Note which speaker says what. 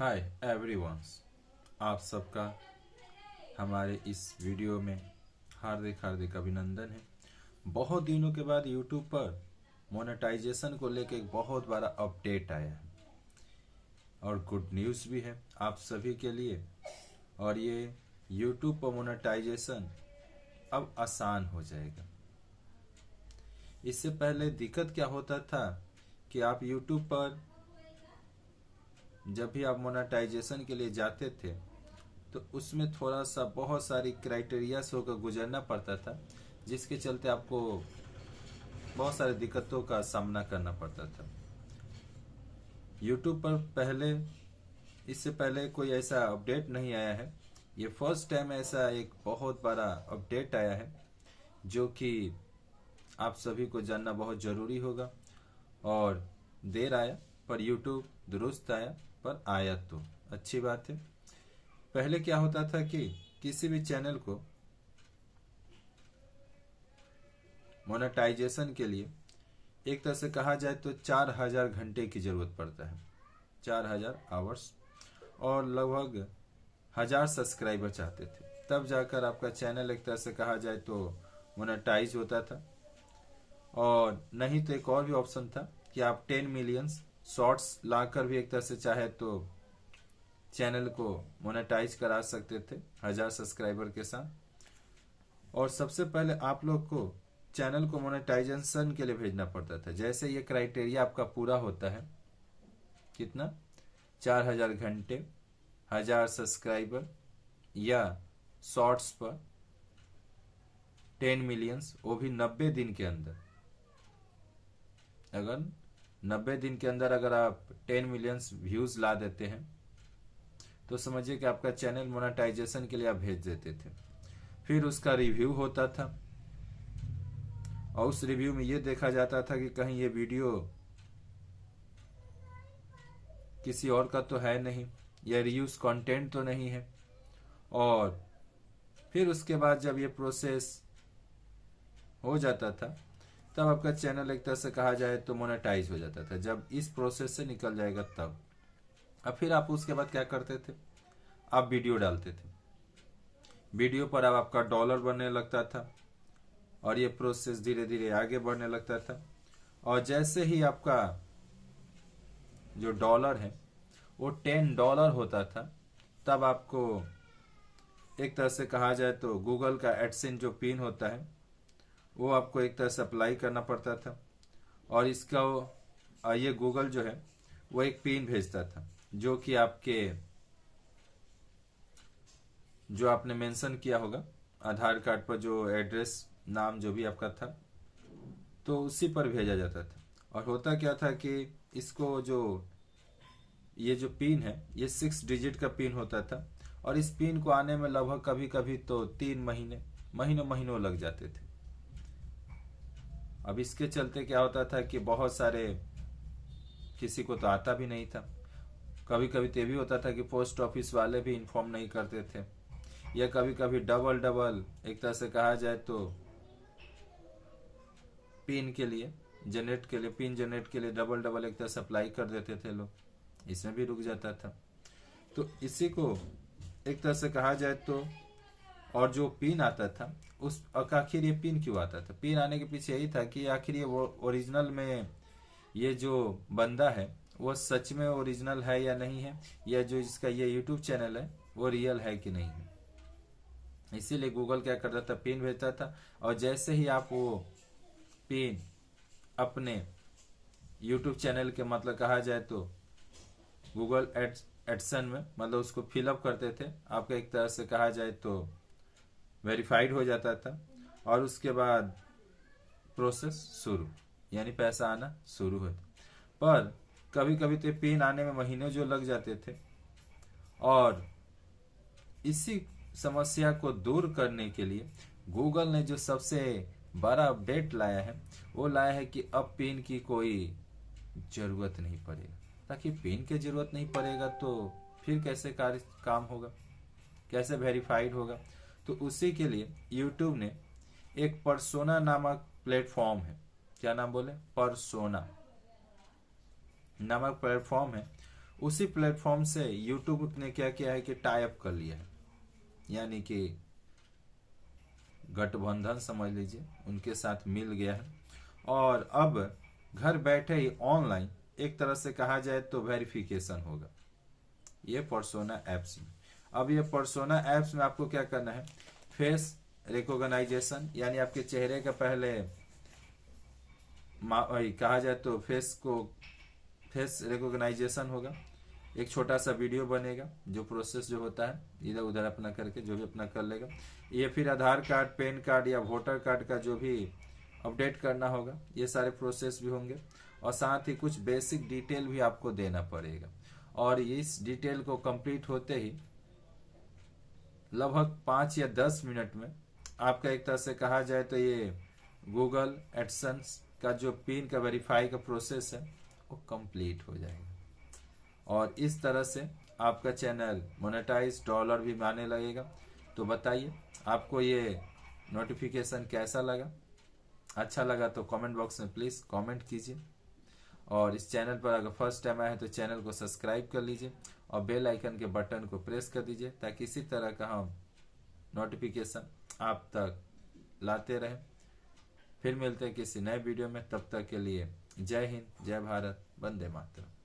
Speaker 1: Hi everyone, आप सबका हमारे इस वीडियो में हार्दिक हार्दिक अभिनंदन है। बहुत दिनों के बाद यूट्यूब पर मोनेटाइजेशन को लेकर एक बहुत बड़ा अपडेट आया है और गुड न्यूज़ भी है आप सभी के लिए। और ये यूट्यूब पर मोनेटाइजेशन अब आसान हो जाएगा। इससे पहले दिक्कत क्या होता था कि आप यूट्यूब पर जब भी आप मोनेटाइजेशन के लिए जाते थे तो उसमें थोड़ा सा बहुत सारी क्राइटेरिया से होकर गुजरना पड़ता था, जिसके चलते आपको बहुत सारी दिक्कतों का सामना करना पड़ता था। यूट्यूब पर इससे पहले कोई ऐसा अपडेट नहीं आया है। ये फर्स्ट टाइम ऐसा एक बहुत बड़ा अपडेट आया है जो कि आप सभी को जानना बहुत ज़रूरी होगा। और देर आया पर यूट्यूब दुरुस्त आया, पर आया तो अच्छी बात है। पहले क्या होता था कि किसी भी चैनल को मोनेटाइजेशन के लिए एक तरह से कहा जाए तो 4000 घंटे की जरूरत पड़ता है, 4000 आवर्स, और लगभग 1000 सब्सक्राइबर चाहते थे, तब जाकर आपका चैनल एक तरह से कहा जाए तो मोनेटाइज होता था। और नहीं तो एक और भी ऑप्शन था कि आप 10 मिलियन शॉर्ट्स लाकर भी एक तरह से चाहे तो चैनल को मोनेटाइज करा सकते थे 1000 सब्सक्राइबर के साथ। और सबसे पहले आप लोग को चैनल को मोनेटाइजेशन के लिए भेजना पड़ता था। जैसे ये क्राइटेरिया आपका पूरा होता है, कितना, 4000 घंटे, 1000 सब्सक्राइबर या शॉर्ट्स पर 10 मिलियंस, वो भी 90 दिन के अंदर। अगर 90 दिन के अंदर अगर आप 10 मिलियंस व्यूज ला देते हैं तो समझिए कि आपका चैनल मोनेटाइजेशन के लिए आप भेज देते थे। फिर उसका रिव्यू होता था और उस रिव्यू में ये देखा जाता था कि कहीं ये वीडियो किसी और का तो है नहीं, या रीयूज कंटेंट तो नहीं है। और फिर उसके बाद जब ये प्रोसेस हो जाता था तब आपका चैनल एक तरह से कहा जाए तो मोनेटाइज हो जाता था। जब इस प्रोसेस से निकल जाएगा तब अब फिर आप उसके बाद क्या करते थे, आप वीडियो डालते थे। वीडियो पर अब आपका डॉलर बनने लगता था और ये प्रोसेस धीरे धीरे आगे बढ़ने लगता था। और जैसे ही आपका जो डॉलर है वो $10 होता था, तब आपको एक तरह से कहा जाए तो गूगल का एडसेंस जो पिन होता है वो आपको एक तरह से अप्लाई करना पड़ता था। और ये गूगल जो है वो एक पिन भेजता था जो कि जो आपने मेंशन किया होगा आधार कार्ड पर, जो एड्रेस नाम जो भी आपका था, तो उसी पर भेजा जाता था। और होता क्या था कि ये जो पिन है ये 6 डिजिट का पिन होता था और इस पिन को आने में लगभग कभी कभी तो 3 महीनों लग जाते थे। अब इसके चलते क्या होता था कि बहुत सारे किसी को तो आता भी नहीं था। कभी कभी तो भी होता था कि पोस्ट ऑफिस वाले भी इन्फॉर्म नहीं करते थे, या कभी कभी डबल एक तरह से कहा जाए तो पिन जनरेट के लिए डबल एक तरह से अप्लाई कर देते थे लोग, इसमें भी रुक जाता था। तो इसी को एक तरह से कहा जाए तो, और जो पिन आता था उस आखिर ये पिन क्यों आता था, पिन आने के पीछे यही था कि आखिर ये वो ओरिजिनल में ये जो बंदा है वो सच में ओरिजिनल है या नहीं है, या जो जिसका ये यूट्यूब चैनल है वो रियल है कि नहीं है। इसीलिए गूगल क्या करता था, पिन भेजता था। और जैसे ही आप वो पिन अपने यूट्यूब चैनल के मतलब कहा जाए तो गूगल एडसन में मतलब उसको फिलअप करते थे, आपका एक तरह से कहा जाए तो वेरीफाइड हो जाता था। और उसके बाद प्रोसेस शुरू, यानी पैसा आना शुरू होता। पर कभी कभी तो पिन आने में महीनों जो लग जाते थे। और इसी समस्या को दूर करने के लिए गूगल ने जो सबसे बड़ा अपडेट लाया है वो लाया है कि अब पिन की कोई जरूरत नहीं पड़ेगा। ताकि पिन की जरूरत नहीं पड़ेगा तो फिर कैसे काम होगा, कैसे वेरीफाइड होगा। तो उसी के लिए यूट्यूब ने एक परसोना नामक प्लेटफॉर्म है, क्या नाम बोले, परसोना नामक प्लेटफॉर्म है, उसी प्लेटफॉर्म से यूट्यूब ने क्या किया है कि टाई अप कर लिया है, यानी कि गठबंधन समझ लीजिए, उनके साथ मिल गया है। और अब घर बैठे ही ऑनलाइन एक तरह से कहा जाए तो वेरिफिकेशन होगा ये पर्सोना ऐप्स में। अब ये पर्सोना ऐप्स में आपको क्या करना है, फेस रिकॉग्नाइजेशन, यानी आपके चेहरे का पहले कहा जाए तो फेस रिकॉग्नाइजेशन होगा, एक छोटा सा वीडियो बनेगा, जो प्रोसेस जो होता है इधर उधर अपना करके जो भी अपना कर लेगा। ये फिर आधार कार्ड, पैन कार्ड या वोटर कार्ड का जो भी अपडेट करना होगा, ये सारे प्रोसेस भी होंगे। और साथ ही कुछ बेसिक डिटेल भी आपको देना पड़ेगा। और इस डिटेल को कंप्लीट होते ही लगभग 5 या 10 मिनट में आपका एक तरह से कहा जाए तो ये गूगल एडसेंस का जो पिन का वेरीफाई का प्रोसेस है वो कंप्लीट हो जाएगा। और इस तरह से आपका चैनल मोनेटाइज, डॉलर भी आने लगेगा। तो बताइए आपको ये नोटिफिकेशन कैसा लगा? अच्छा लगा तो कमेंट बॉक्स में प्लीज़ कमेंट कीजिए। और इस चैनल पर अगर फर्स्ट टाइम आए हैं तो चैनल को सब्सक्राइब कर लीजिए और बेल आइकन के बटन को प्रेस कर दीजिए, ताकि इसी तरह का हम नोटिफिकेशन आप तक लाते रहें। फिर मिलते हैं किसी नए वीडियो में, तब तक के लिए जय हिंद, जय भारत, वंदे मातरम।